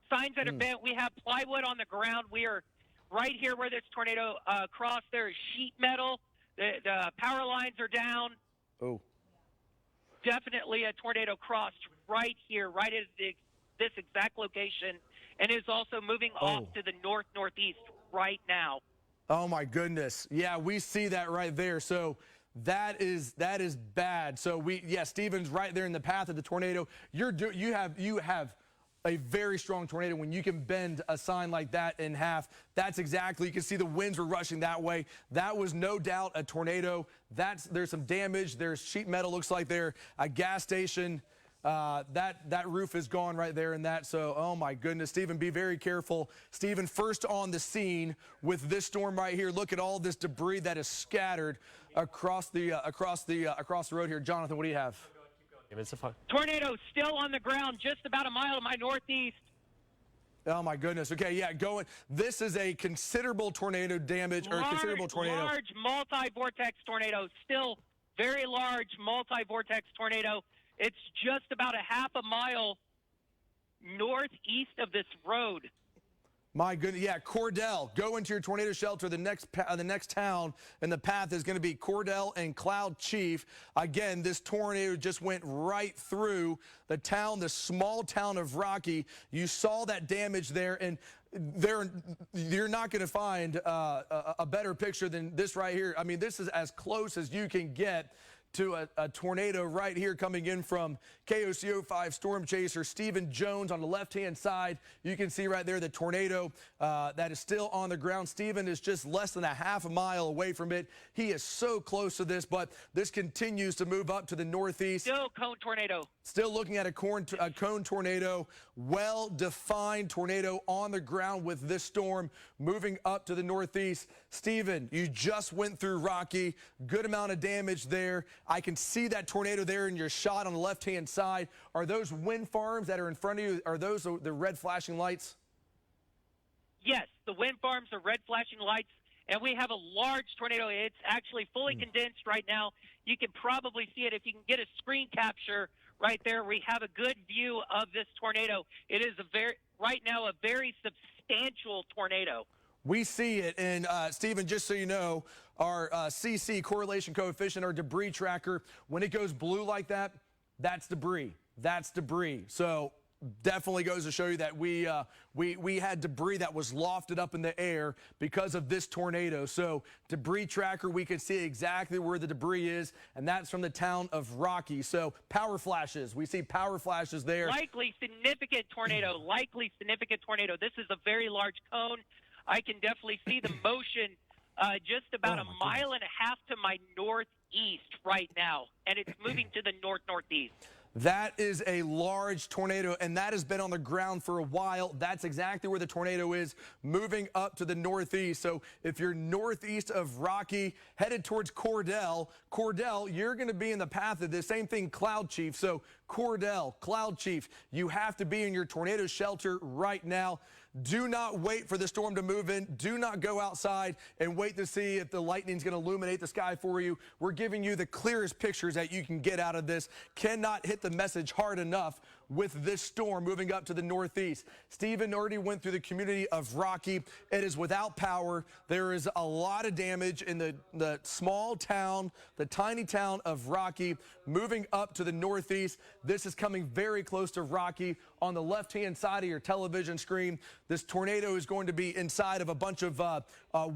Signs that are bent. We have plywood on the ground. We are right here where this tornado crossed. There is sheet metal. The power lines are down. Oh. Definitely a tornado crossed right here, right at this exact location, and is also moving off to the northeast right now. Oh my goodness. Yeah, we see that right there. So that is bad. So Stephen's right there in the path of the tornado. You have a very strong tornado when you can bend a sign like that in half. That's exactly, you can see the winds were rushing that way. That was no doubt a tornado. There's some damage. There's sheet metal, looks like there, a gas station. That roof is gone right there in that. So, oh my goodness, Stephen, be very careful. Stephen, first on the scene with this storm right here. Look at all this debris that is scattered across the road here. Jonathan, what do you have? Tornado still on the ground, just about a mile to my northeast. Oh my goodness. Okay, yeah, going. This is a considerable tornado damage, considerable tornado. Large multi-vortex tornado, still very large multi-vortex tornado. It's just about a half a mile northeast of this road. My goodness, yeah, Cordell, go into your tornado shelter. The next town in the path is going to be Cordell and Cloud Chief. Again, this tornado just went right through the town, the small town of Rocky. You saw that damage there, and you're not going to find a better picture than this right here. I mean, this is as close as you can get to a tornado right here coming in from KOCO 5 Storm Chaser. Stephen Jones on the left-hand side. You can see right there the tornado that is still on the ground. Stephen is just less than a half a mile away from it. He is so close to this, but this continues to move up to the northeast. Still cone tornado. Still looking at a cone tornado. well-defined tornado on the ground with this storm moving up to the northeast. Stephen, you just went through Rocky. Good amount of damage there. I can see that tornado there in your shot on the left-hand side. Are those wind farms that are in front of you, are those the red flashing lights? Yes, the wind farms are red flashing lights, and we have a large tornado. It's actually fully condensed right now. You can probably see it if you can get a screen capture right there. We have a good view of this tornado. It is right now a very substantial tornado. We see it, and Stephen, just so you know, our CC, correlation coefficient, our debris tracker, when it goes blue like that, that's debris. That's debris. So definitely goes to show you that we had debris that was lofted up in the air because of this tornado. So debris tracker, we can see exactly where the debris is, and that's from the town of Rocky. So power flashes, we see power flashes there. Likely significant tornado, likely significant tornado. This is a very large cone. I can definitely see the motion just about a mile and a half to my northeast right now, and it's moving to the northeast. That is a large tornado, and that has been on the ground for a while. That's exactly where the tornado is, moving up to the northeast. So if you're northeast of Rocky, headed towards Cordell, you're going to be in the path of this. Same thing, Cloud Chief. So Cordell, Cloud Chief, you have to be in your tornado shelter right now. Do not wait for the storm to move in. Do not go outside and wait to see if the lightning's going to illuminate the sky for you. We're giving you the clearest pictures that you can get out of this. Cannot hit the message hard enough with this storm moving up to the northeast. Stephen already went through the community of Rocky. It is without power. There is a lot of damage in the small town, the tiny town of Rocky, moving up to the northeast. This is coming very close to Rocky. On the left-hand side of your television screen, this tornado is going to be inside of a bunch of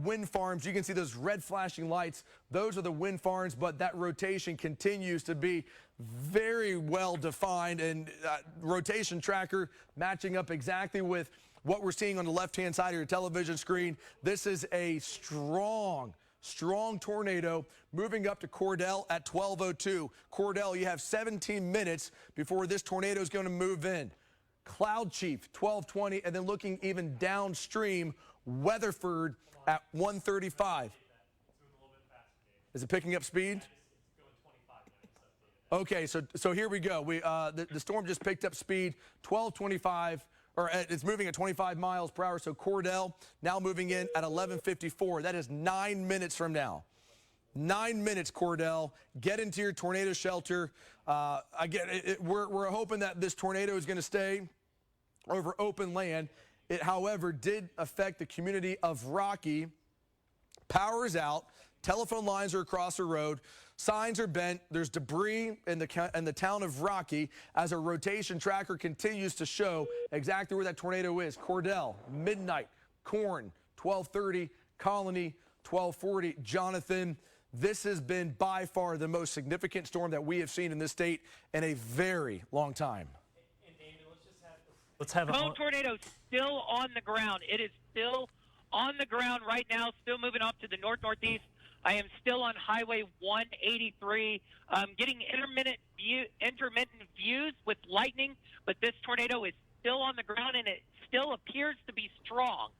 wind farms. You can see those red flashing lights. Those are the wind farms, but that rotation continues to be very well defined, and rotation tracker matching up exactly with what we're seeing on the left-hand side of your television screen. This is a strong tornado moving up to Cordell at 12:02. Cordell, you have 17 minutes before this tornado is going to move in. Cloud Chief, 12:20, and then looking even downstream, Weatherford at 1:35. Is it picking up speed? Okay, so here we go. The storm just picked up speed, 12:25, or it's moving at 25 miles per hour. So Cordell now moving in at 11:54. That is 9 minutes from now. 9 minutes, Cordell. Get into your tornado shelter. Again, we're hoping that this tornado is going to stay over open land. It, however, did affect the community of Rocky. Power is out. Telephone lines are across the road. Signs are bent. There's debris in the town of Rocky as a rotation tracker continues to show exactly where that tornado is. Cordell, midnight. Corn, 12:30. Colony, 12:40. Jonathan, this has been by far the most significant storm that we have seen in this state in a very long time. Let's have Cone tornado still on the ground. It is still on the ground right now, still moving off to the northeast. I am still on Highway 183, getting intermittent views with lightning, but this tornado is still on the ground, and it still appears to be strong.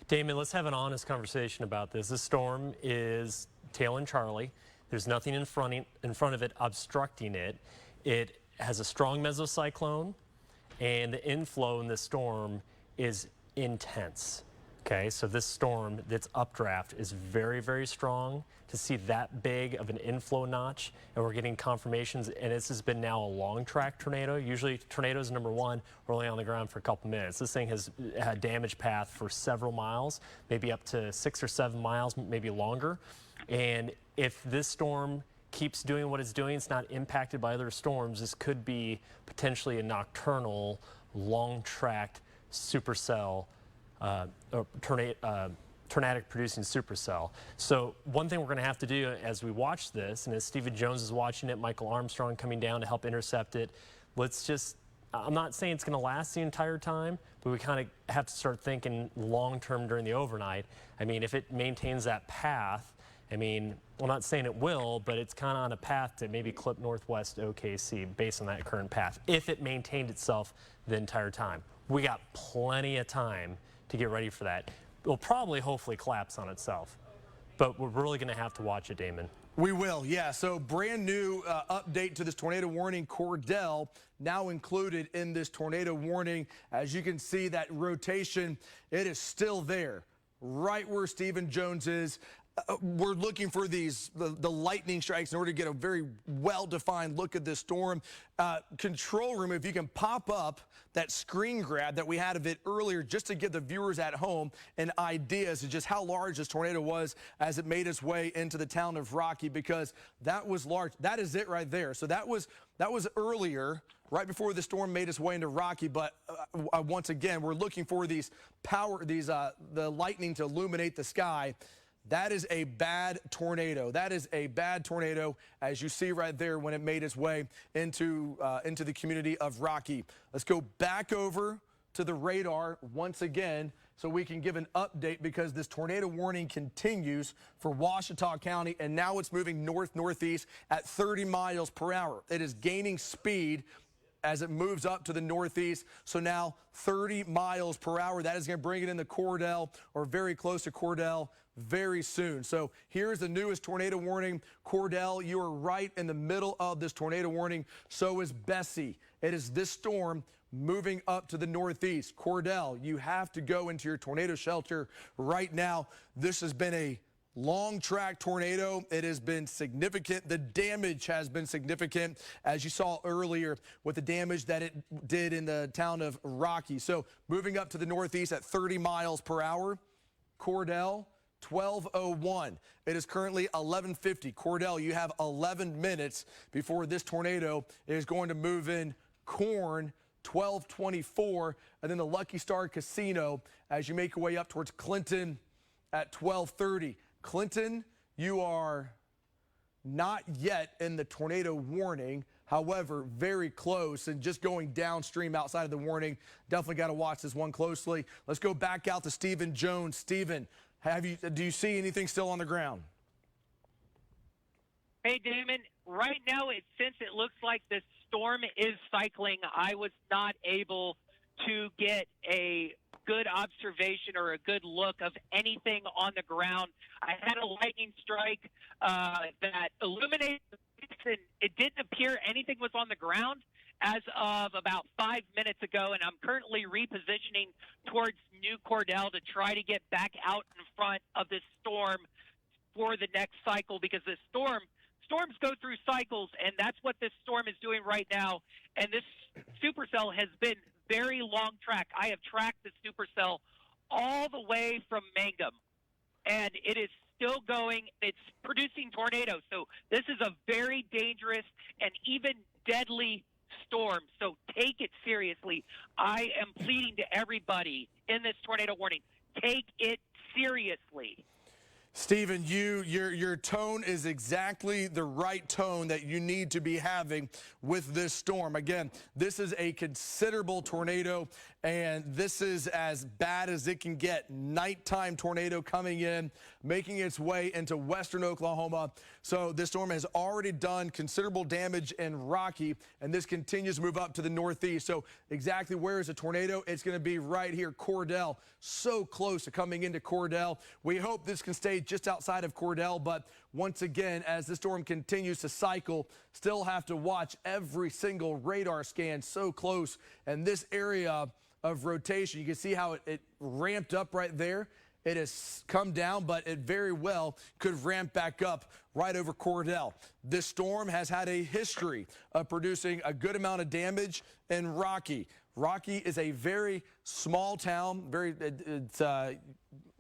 Damon, let's have an honest conversation about this. This storm is tailing Charlie. There's nothing in front of it obstructing it. It has a strong mesocyclone, and the inflow in this storm is intense. Okay, so this storm, this updraft is very, very strong. To see that big of an inflow notch, and we're getting confirmations, and this has been now a long track tornado. Usually tornadoes, number one, are only on the ground for a couple minutes. This thing has had damage path for several miles, maybe up to 6 or 7 miles, maybe longer. And if this storm keeps doing what it's doing, it's not impacted by other storms, this could be potentially a nocturnal, long-tracked supercell tornadic producing supercell. So one thing we're going to have to do as we watch this, and as Stephen Jones is watching it, Michael Armstrong coming down to help intercept it, let's just, I'm not saying it's going to last the entire time, but we kind of have to start thinking long term during the overnight. I mean, if it maintains that path I mean, I'm not saying it will, but it's kind of on a path to maybe clip northwest OKC based on that current path, if it maintained itself the entire time. We got plenty of time to get ready for that. It'll probably, hopefully, collapse on itself. But we're really going to have to watch it, Damon. We will, yeah. So brand new update to this tornado warning. Cordell now included in this tornado warning. As you can see, that rotation, it is still there, right where Stephen Jones is. We're looking for these, the lightning strikes in order to get a very well-defined look at this storm. Control room, if you can pop up that screen grab that we had of it earlier, just to give the viewers at home an idea as to just how large this tornado was as it made its way into the town of Rocky, because that was large. That is it right there. So that was earlier, right before the storm made its way into Rocky. But once again, we're looking for the lightning to illuminate the sky. That is a bad tornado. That is a bad tornado, as you see right there when it made its way into the community of Rocky. Let's go back over to the radar once again so we can give an update, because this tornado warning continues for Ouachita County, and now it's moving north-northeast at 30 miles per hour. It is gaining speed as it moves up to the northeast. So now 30 miles per hour. That is going to bring it into Cordell, or very close to Cordell, very soon. So here's the newest tornado warning. Cordell, you are right in the middle of this tornado warning. So is Bessie. It is this storm moving up to the northeast. Cordell, you have to go into your tornado shelter right now. This has been a long track tornado. It has been significant. The damage has been significant, as you saw earlier with the damage that it did in the town of Rocky. So moving up to the northeast at 30 miles per hour. Cordell, 12:01. It is currently 11:50. Cordell, you have 11 minutes before this tornado is going to move in Corn, 12:24, and then the Lucky Star Casino as you make your way up towards Clinton at 12:30. Clinton, you are not yet in the tornado warning. However, very close, and just going downstream outside of the warning. Definitely got to watch this one closely. Let's go back out to Stephen Jones. Stephen, do you see anything still on the ground? Hey, Damon. Right now, since it looks like the storm is cycling, I was not able to get a good observation or a good look of anything on the ground. I had a lightning strike that illuminated the place, and it didn't appear anything was on the ground as of about 5 minutes ago, and I'm currently repositioning towards New Cordell to try to get back out in front of this storm for the next cycle, because this storms go through cycles, and that's what this storm is doing right now. And this supercell has been very long track. I have tracked the supercell all the way from Mangum, and it is still going. It's producing tornadoes. So this is a very dangerous and even deadly storm. So take it seriously. I am pleading to everybody in this tornado warning, take it seriously. Stephen, your tone is exactly the right tone that you need to be having with this storm. Again, this is a considerable tornado, and this is as bad as it can get. Nighttime tornado coming in, making its way into western Oklahoma. So this storm has already done considerable damage in Rocky, and this continues to move up to the northeast. So exactly where is the tornado? It's going to be right here, Cordell. So close to coming into Cordell. We hope this can stay just outside of Cordell, but once again, as the storm continues to cycle, still have to watch every single radar scan so close. And this area of rotation, you can see how it ramped up right there. It has come down, but it very well could ramp back up right over Cordell. This storm has had a history of producing a good amount of damage in Rocky. Rocky is a very small town.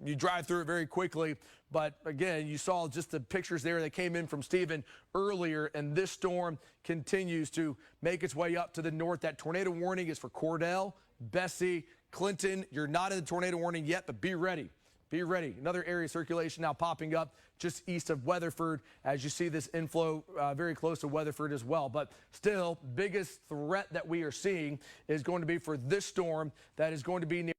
You drive through it very quickly. But again, you saw just the pictures there that came in from Stephen earlier, and this storm continues to make its way up to the north. That tornado warning is for Cordell, Bessie, Clinton. You're not in the tornado warning yet, but be ready. Be ready. Another area of circulation now popping up just east of Weatherford as you see this inflow very close to Weatherford as well. But still, biggest threat that we are seeing is going to be for this storm that is going to be near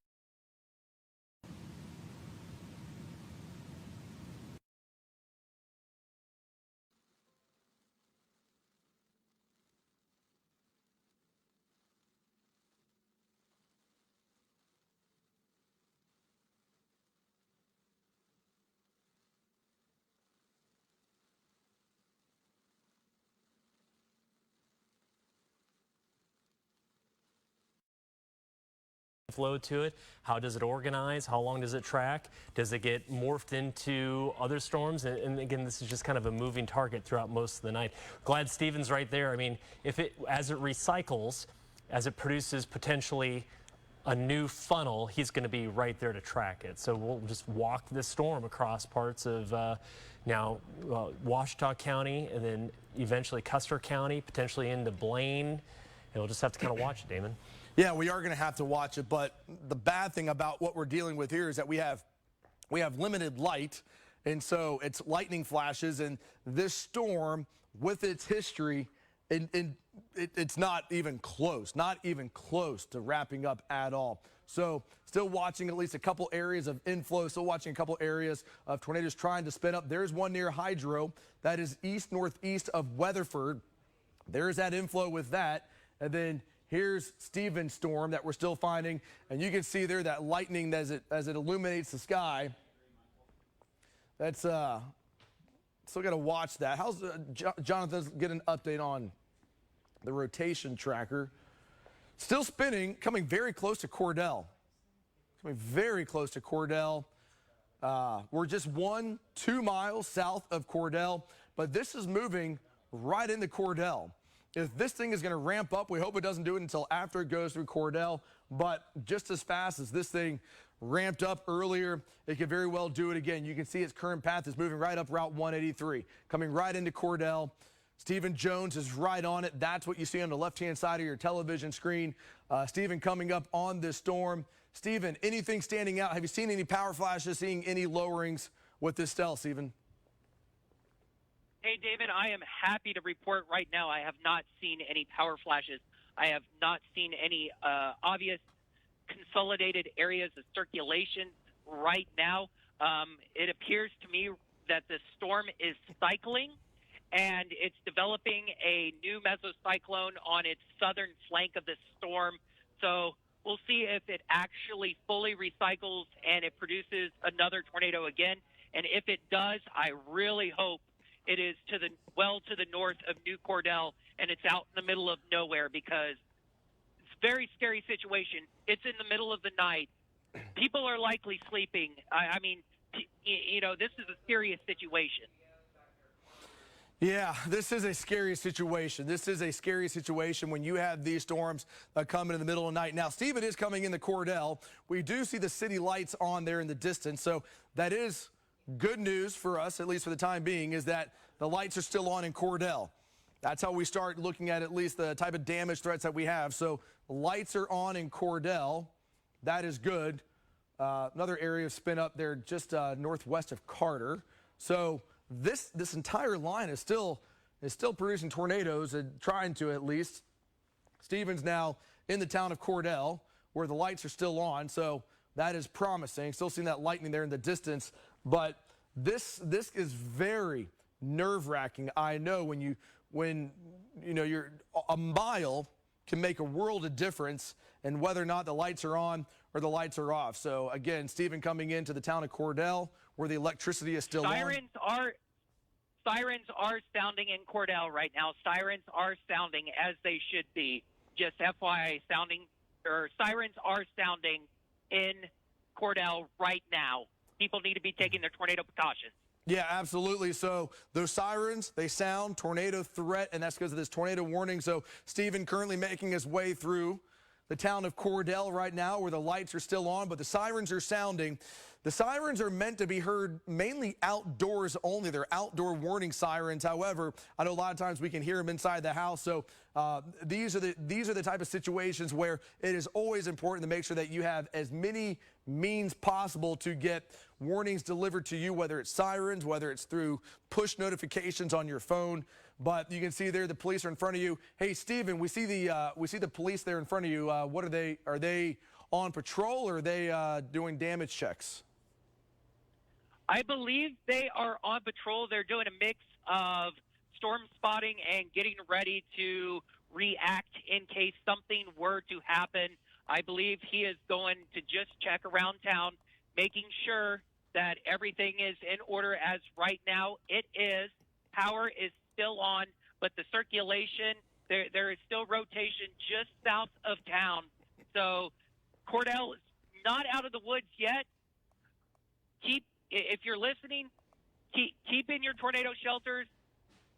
flow to it? How does it organize? How long does it track? Does it get morphed into other storms? And again, this is just kind of a moving target throughout most of the night. Glad Steven's right there. I mean, as it recycles, as it produces potentially a new funnel, he's going to be right there to track it. So we'll just walk this storm across parts of now Ouachita County, and then eventually Custer County, potentially into Blaine. And we'll just have to kind of watch it, Damon. Yeah, we are going to have to watch it, but the bad thing about what we're dealing with here is that we have limited light, and so it's lightning flashes, and this storm, with its history, it's not even close to wrapping up at all. So still watching at least a couple areas of inflow, still watching a couple areas of tornadoes trying to spin up. There's one near Hydro that is east-northeast of Weatherford. There's that inflow with that. And then here's Steven's storm that we're still finding. And you can see there that lightning as it illuminates the sky. That's still got to watch that. How's Jonathan get an update on the rotation tracker? Still spinning, coming very close to Cordell. Coming very close to Cordell. We're just 1-2 miles south of Cordell, but this is moving right into Cordell. If this thing is going to ramp up, we hope it doesn't do it until after it goes through Cordell, but just as fast as this thing ramped up earlier, it could very well do it again. You can see its current path is moving right up Route 183, coming right into Cordell. Stephen Jones is right on it. That's what you see on the left-hand side of your television screen. Stephen coming up on this storm. Stephen, anything standing out? Have you seen any power flashes, seeing any lowerings with this cell, Stephen? Hey, David, I am happy to report right now I have not seen any power flashes. I have not seen any obvious consolidated areas of circulation right now. It appears to me that the storm is cycling, and it's developing a new mesocyclone on its southern flank of the storm. So we'll see if it actually fully recycles and it produces another tornado again. And if it does, I really hope it is to the north of New Cordell, and it's out in the middle of nowhere, because it's a very scary situation. It's in the middle of the night. People are likely sleeping. I mean, you know, this is a serious situation. Yeah, this is a scary situation. This is a scary situation when you have these storms coming in the middle of the night. Now, Stephen is coming into Cordell. We do see the city lights on there in the distance, so that is good news for us, at least for the time being, is that the lights are still on in Cordell. That's how we start looking at least the type of damage threats that we have. So lights are on in Cordell. That is good. Another area of spin up there just northwest of Carter. So this entire line is still producing tornadoes, and trying to at least. Stephen's now in the town of Cordell, where the lights are still on, so that is promising. Still seeing that lightning there in the distance, but this is very nerve-wracking. I know when you know you're a mile can make a world of difference in whether or not the lights are on or the lights are off. So again, Stephen coming into the town of Cordell, where the electricity is still Sirens are sounding in Cordell right now. Sirens are sounding as they should be. Just FYI, sirens are sounding in Cordell right now. People need to be taking their tornado precautions. Yeah, absolutely. So those sirens, they sound tornado threat, and that's because of this tornado warning. So Stephen currently making his way through the town of Cordell right now, where the lights are still on, but the sirens are sounding. The sirens are meant to be heard mainly outdoors only. They're outdoor warning sirens. However, I know a lot of times we can hear them inside the house. So these are the type of situations where it is always important to make sure that you have as many means possible to get warnings delivered to you, whether it's sirens, whether it's through push notifications on your phone. But you can see there the police are in front of you. Hey, Stephen, we see the police there in front of you. What are they? Are they on patrol, or are they doing damage checks? I believe they are on patrol. They're doing a mix of storm spotting and getting ready to react in case something were to happen. I believe he is going to just check around town, making sure that everything is in order. As right now it is. Power is still on, but the circulation, there is still rotation just south of town. So Cordell is not out of the woods yet. If you're listening, keep in your tornado shelters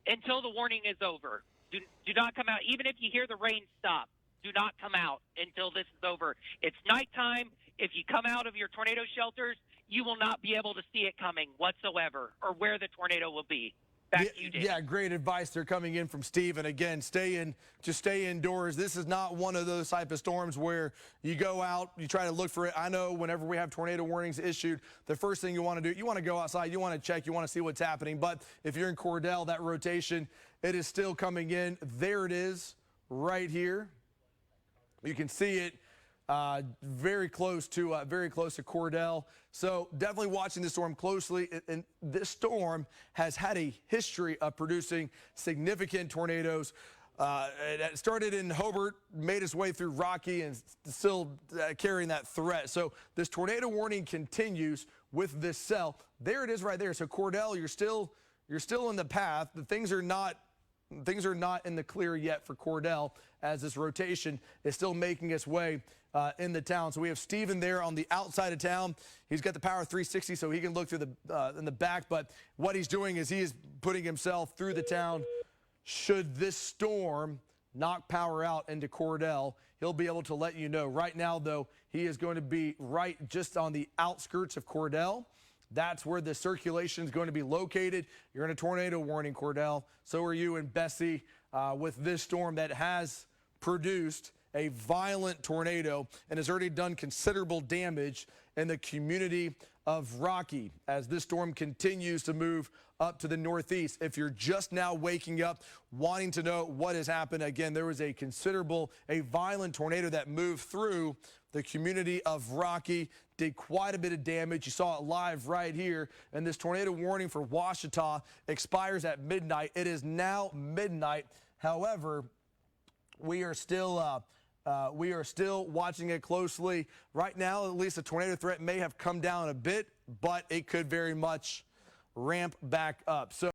until the warning is over. Do not come out. Even if you hear the rain stop, do not come out until this is over. It's nighttime. If you come out of your tornado shelters, you will not be able to see it coming whatsoever or where the tornado will be. Back to you, Dave. Yeah, great advice. They're coming in from Steve. And again, just stay indoors. This is not one of those type of storms where you go out, you try to look for it. I know whenever we have tornado warnings issued, the first thing you want to do, you want to go outside, you want to check, you want to see what's happening. But if you're in Cordell, that rotation, it is still coming in. There it is right here. You can see it. Very close to Cordell. So definitely watching this storm closely. And this storm has had a history of producing significant tornadoes. It started in Hobart, made its way through Rocky, and still carrying that threat. So this tornado warning continues with this cell. There it is right there. So Cordell, you're still in the path. Things are not in the clear yet for Cordell as this rotation is still making its way in the town. So we have Steven there on the outside of town. He's got the power 360 so he can look through in the back. But what he's doing is he is putting himself through the town. Should this storm knock power out into Cordell, he'll be able to let you know. Right now, though, he is going to be right just on the outskirts of Cordell. That's where the circulation is going to be located. You're in a tornado warning, Cordell. So are you and Bessie with this storm that has produced a violent tornado and has already done considerable damage in the community of Rocky as this storm continues to move up to the northeast. If you're just now waking up wanting to know what has happened, again, there was a violent tornado that moved through the community of Rocky, did quite a bit of damage. You saw it live right here. And this tornado warning for Ouachita expires at midnight. It is now midnight. However, we are still watching it closely. Right now, at least the tornado threat may have come down a bit, but it could very much ramp back up. So